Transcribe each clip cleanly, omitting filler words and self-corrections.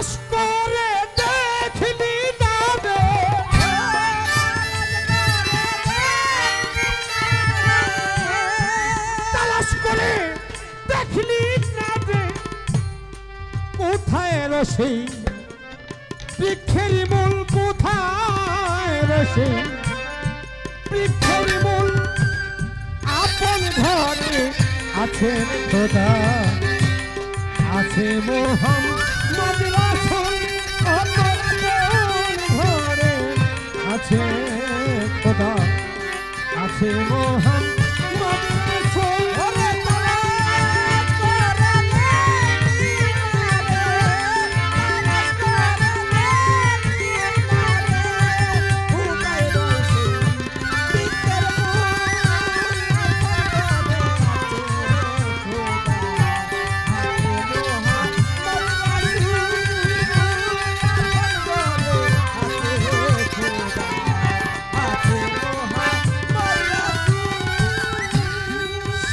তালাশ করে দেখলি না রে, তালাশ করে দেখলি না রে, কোথায় রসে বৃক্ষের মূল, কোথায় রসে বৃক্ষের মূল, আপন ঘরে আছেন খোদা, আছে মোহাম্মদ রাসূল, আপন ঘরে আছে খোদা, আছে মোহাম্মদ রাসূল।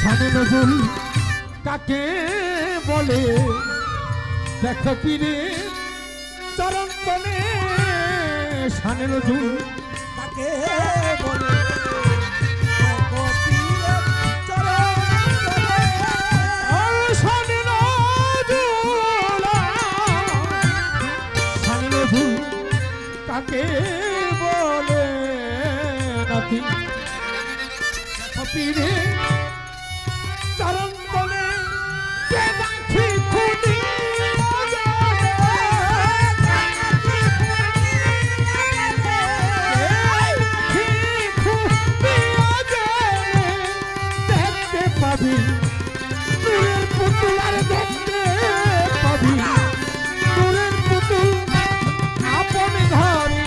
শানে নজরুল কাকে বলে, দেখো পীরে চরণ তলে, শানে নজরুল কাকে বলে, দেখো পীরে চরণ তলে, শানে নজরুল, শানে নজরুল কাকে বলে, নাতি দেখো পীরে চরণ তলে, বেদাখি খুনি দেখতে পাবি, নূরের পুতুল আর দেখতে পাবি, নূরের পুতুল, আপন ঘরে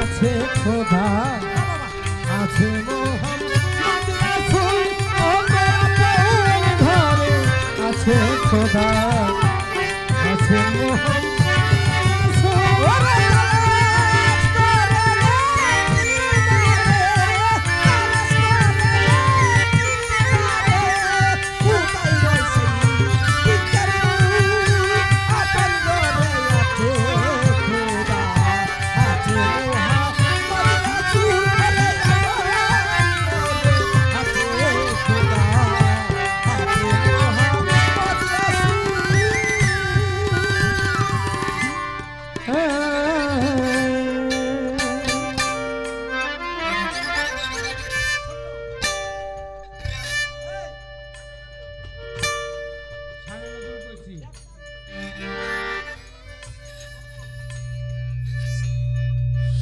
আছে খোদা, আছে মোহাম্মদ রাসূল, আছে খোদা, আছে মোহাম্মদ রাসূল।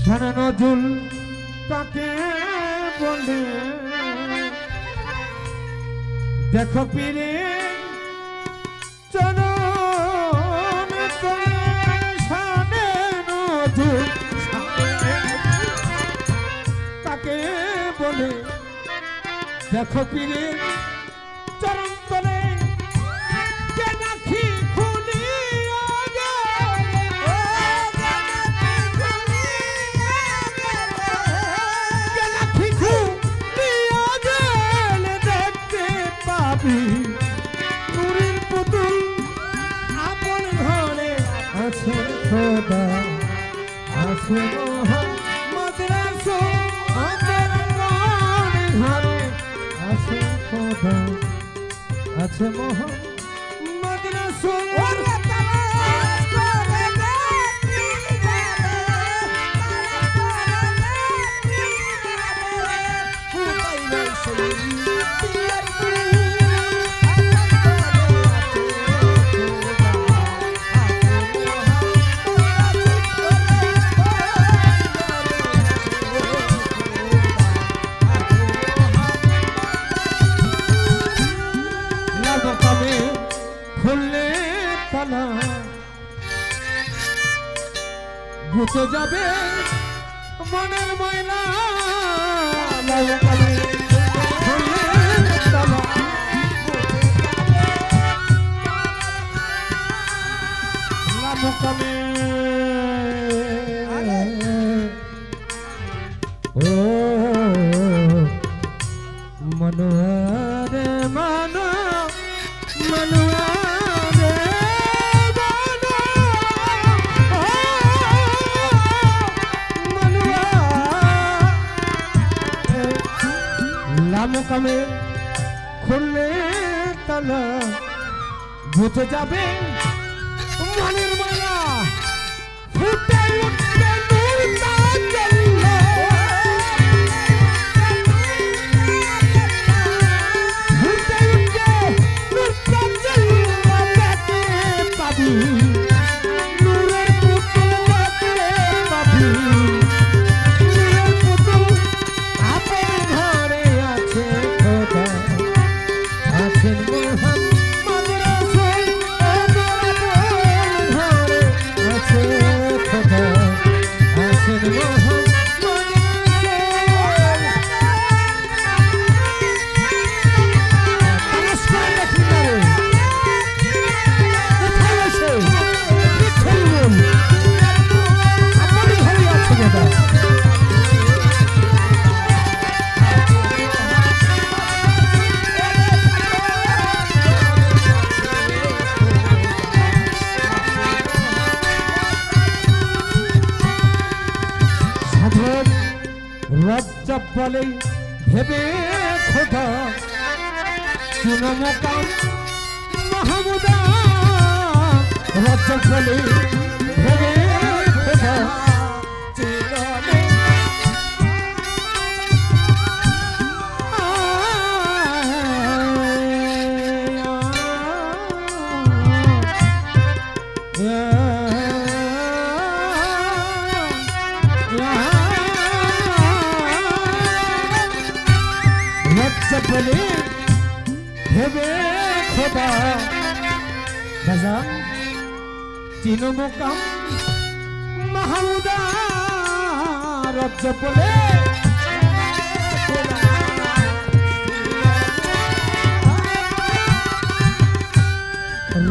শানে নজরুল কাকে বলে, দেখো পীরে চরণ তলে, শানে নজরুল কাকে বলে, দেখো পীরে চরণ তলে, বেদাখি খুনি নূরের পুতুল, আপন ঘরে আছে খোদা, আছে মোহাম্মদ রাসূল, আপন ঘরে আছে খোদা, আছে মোহাম্মদ রাসূল। খুললে তালা ঘুচে যাবে মনের ময়লা, খুললে তালা লামকামে, ও মনোহর মানো মনোহর মোকামের খুললে তালা বুঝে যাবে মনের মালা ফুটে উঠবে নূর তাজাল্লা ফুটে উঠবে নূর তাজাল্লা দেখতে পাবি নূরের পুতুল দেখতে পাবি নূরের পুতুল আপন ঘরে আছে খোদা আছেন মোহাম্মদ রাসূল রজ্জব বলে ভেবে খোদা চিন মোকাম মাহমুদা রজ্জব বলে ভেবে খোদা বলে ভেবে খোদা রাজা চিনো মোকাম মাহমুদা রজ্জব বলে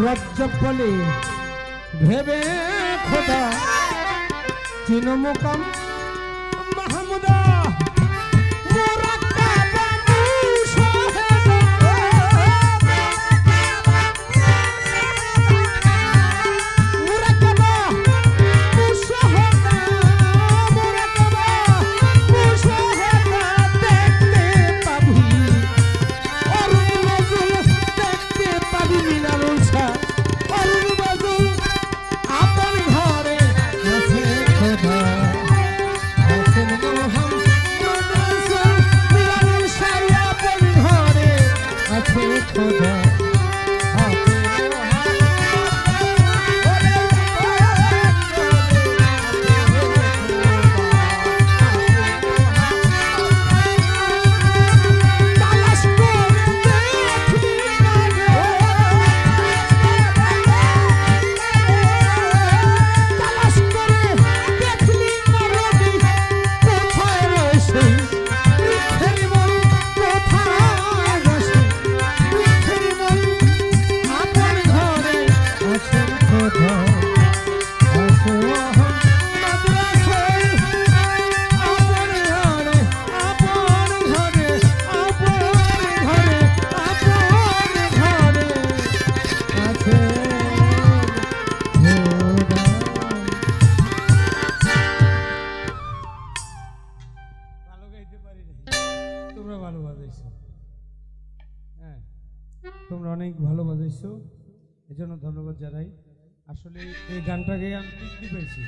রজ্জব বলে ভেবে খোদা চিনো মোকাম মাহমুদা তোমরা অনেক ভালো বাজাইছো, এজন্য ধন্যবাদ জানাই। আসলে এই গানটাকে আমি তৃপ্তি পেয়েছি।